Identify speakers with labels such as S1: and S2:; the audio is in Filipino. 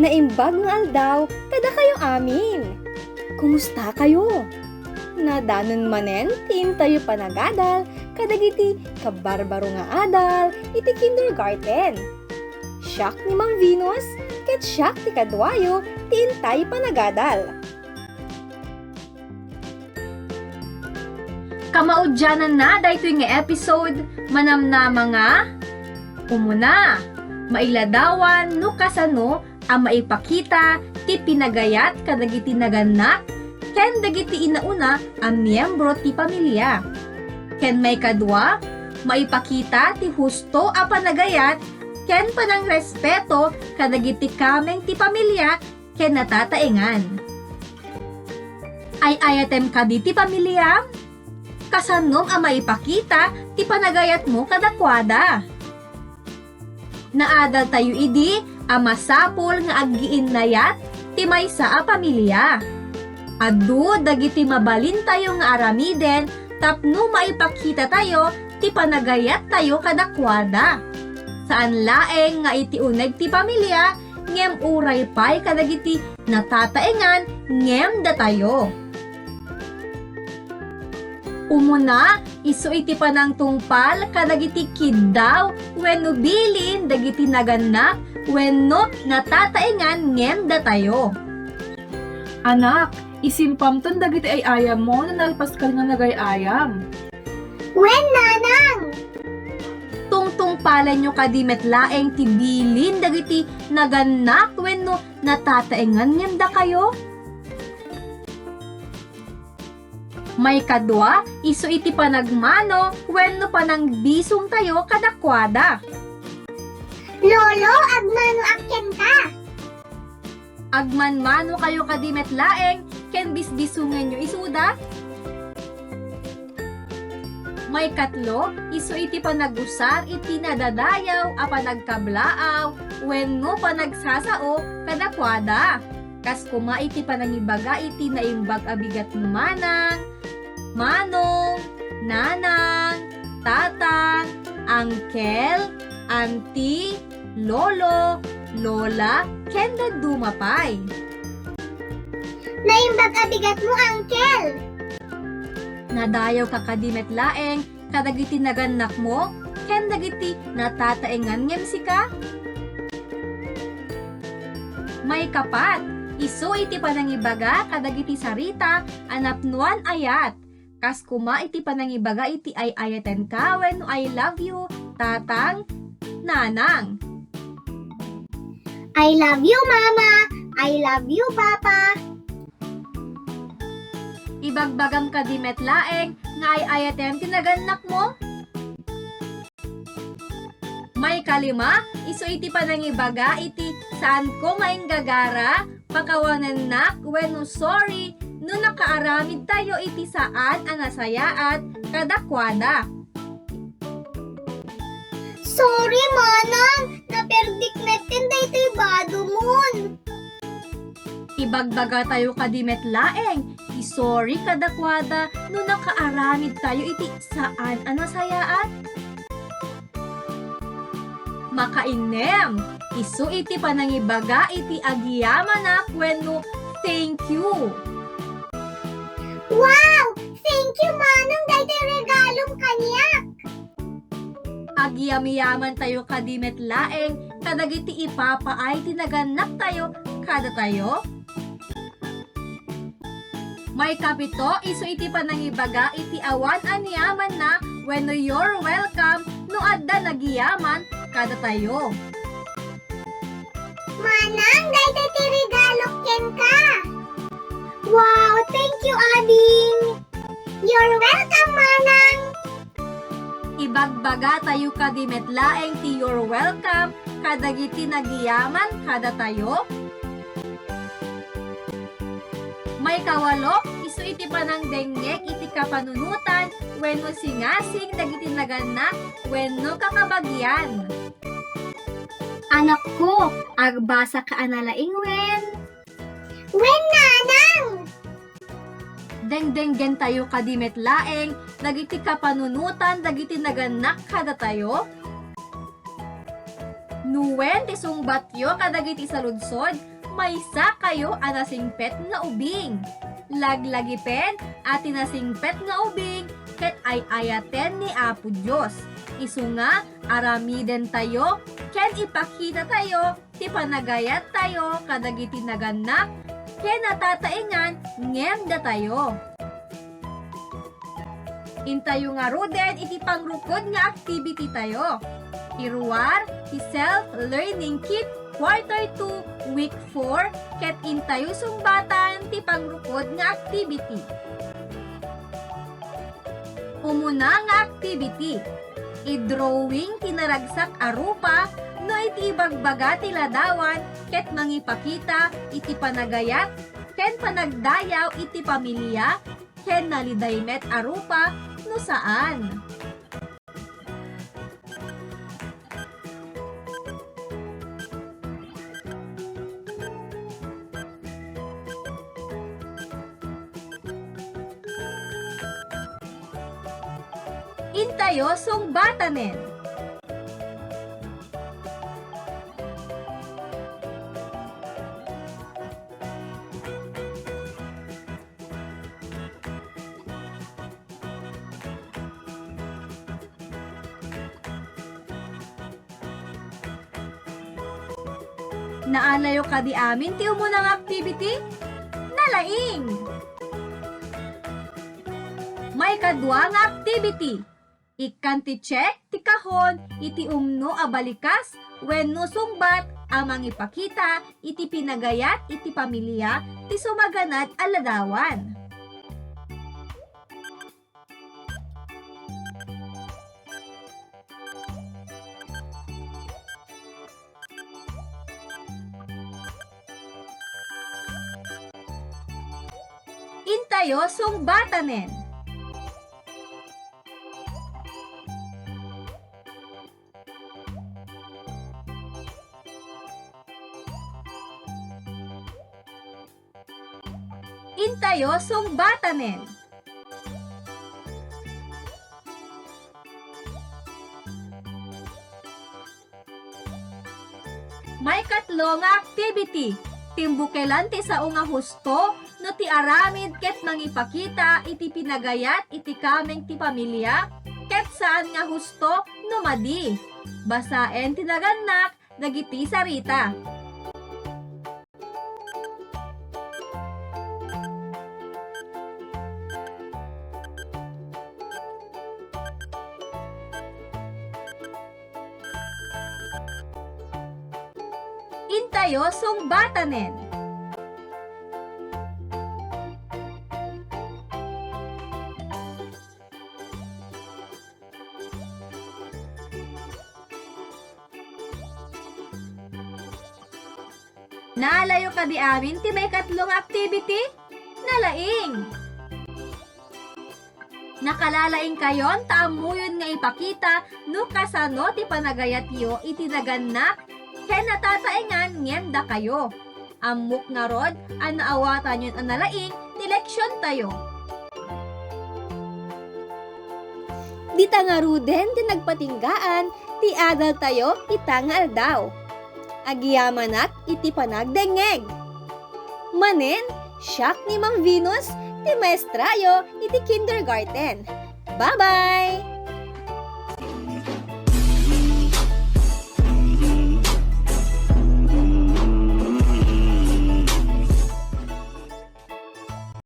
S1: naimbag nga aldaw, kada kayo amin. Kumusta kayo? Nadanon manen, tin tayo panagadal, kadagiti kabarbaro nga adal, iti kindergarten. Siyak ni Mang Venus, ket siyak ti kadwayo, tin tayo panagadal.
S2: Kamaudyanan na dahito yung episode, manamna mga umuna, mailadawan no kasano ang maipakita ti pinagayat kadagiti naganak ken dagiti inauna ang miyembro ti pamilya. Ken may kadwa, maipakita ti husto a panagayat ken panang respeto kadagiti kameng ti pamilya ken natataengan. Ay ayatem kadi ti pamilya, kasanom ang maipakita ti panagayat mo kadakwada. Naadal tayo idi ang masapol nga aggiinnayat ti maysa a pamilya. Adu dagiti mabalin tayo nga aramiden tapno maipakita tayo ti panagayat tayo kadakwada. Saan laeng nga iti uneg ti pamilya ngem uray pay kadagiti natataengan ngem da tayo. Umuna, isu iti panang tungpal kadagiti kiddaw wenno bilin dagiti naganak wenno natataengan ngem da tayo.
S3: Anak, isimpam ton dagiti ay ayam mo na nalpaskal nga nagay-ayam.
S4: Wen, nanang!
S2: Tungtungpalan nyo kadimet laeng ti bilin dagiti naganak wenno natataengan ngem da kayo. May kadwa, isu iti panagmano wenno panang bisong tayo kadakwada.
S4: Lolo, agmano akken ka?
S2: Agmanmano kayo kadimet laeng ken bisbisungan nyo isuda. May katlo, isu iti panagusar iti nadadayaw a panagkablaaw wenno panagsasao kadakwada. Kas kuma iti panangibaga iti naimbag abigat mo manong, nanang, tatang, angkel, auntie, lolo, lola, kenda dumapay.
S4: Naimbag abigat mo, angkel!
S2: Nadayaw ka kadimet laeng, kadagiti naganak mo, ken dagiti natataengan ngem sika. May kapat, isu iti panangibaga kadagiti sarita anapnuan ayat. Kas kuma iti panangibaga iti ay ayaten ka wenno I love you, tatang, nanang.
S4: I love you, mama! I love you, papa!
S2: Ibagbagam kadimet laeng nga ay ayaten tinaganak mo. May kalima, isu iti panangibaga iti saan ko maing-gagara, pakawanan nak, wenno sorry, no nakaaramid tayo iti saan ang nasayaat kadakwada.
S4: Sorry, manang! Naperdik natin daytoy badumon!
S2: Ibagbaga tayo kadimet laeng, isorry kadakwada, no nakaaramid tayo iti saan ang nasayaat. Makainem, isu iti panangibaga iti agiyamanak wenno thank you.
S4: Wow! Thank you, manang! Daytoy regalong kanyak!
S2: Agiyamiyaman tayo kadimet laeng, kadagiti ipapaay tinaganak tayo kada tayo. May kapito, isu iti panangibaga iti awan aniyaman na wenno you're welcome no adda nagiyaman kada tayo.
S4: Manang, daytoy ti regalo ken ka! Wow! Thank you, ading! You're welcome, manang!
S2: Ibagbaga tayo kadimet laeng ti you're welcome kadagiti nagiyaman kada tayo. May kawalo, isu iti panangdengeg iti kapanunutan wenno singasing dagiti naganak wenno kakabagyan.
S1: Anak ko, agbasa ka analaing wen.
S4: Wen, nanang!
S2: Dengdenggen tayo kadimet laeng, dagiti kapanunutan, dagiti naganak kada tayo. Nuwen ti sungbatyo kadagiti sa ludsod, maysa kayo anasingpet nga ubing. Laglagipen at tinasingpet nga ubing ket ay ayaten ni Apo Diyos. Isu nga aramiden tayo ken ipakita tayo ti panagayat tayo kadagiti naganak ken natataingan ngem da tayo. Intayo nga ruden iti pangrukod nga activity tayo. Iruar ti self-learning kit Quarter 2, Week 4, ket intayo sumbatan ti pangrukod nga activity. Umuna nga activity, i-drawing tinaragsak a rupa no iti ibagbaga ti ladawan ket mangipakita iti panagayat ken panagdayaw iti pamilya ken nalidaymet a rupa no saan. Intayo sungbatanen. Naalayo ka di amin ti umunang activity? Nalaing! May kadwa nga activity. Ikan ti check ti kahon iti umno a balikas wenno sungbat amang ipakita iti pinagayat iti pamilya ti sumaganad a ladawan. Intayo sungbatanen. Intayo sungbatanen. May katlo nga activity. Timbukelan ti sao nga husto no ti aramid ket mangipakita iti pinagayat iti kameng ti pamilya ket saan nga husto no madi. Basaen ti naganak dagiti sarita. Intayo sungbatanen. Naalayo ka di amin ti may katlong activity? Nalaing! Nakalalaing kayon taamuyon nga ipakita no kasano ti panagayat yo iti naganak ken natataengan ngem da kayo. Ammok nga rod an naawatan yun an nalaing ti leksyon tayo.
S1: Dita nga ruden ti nagpatinggaan ti adal tayo ita nga aldaw. Agiyamanak iti panagdengeg. Manen, siyak ni Mang Venus ti maestrayo iti kindergarten. Bye-bye!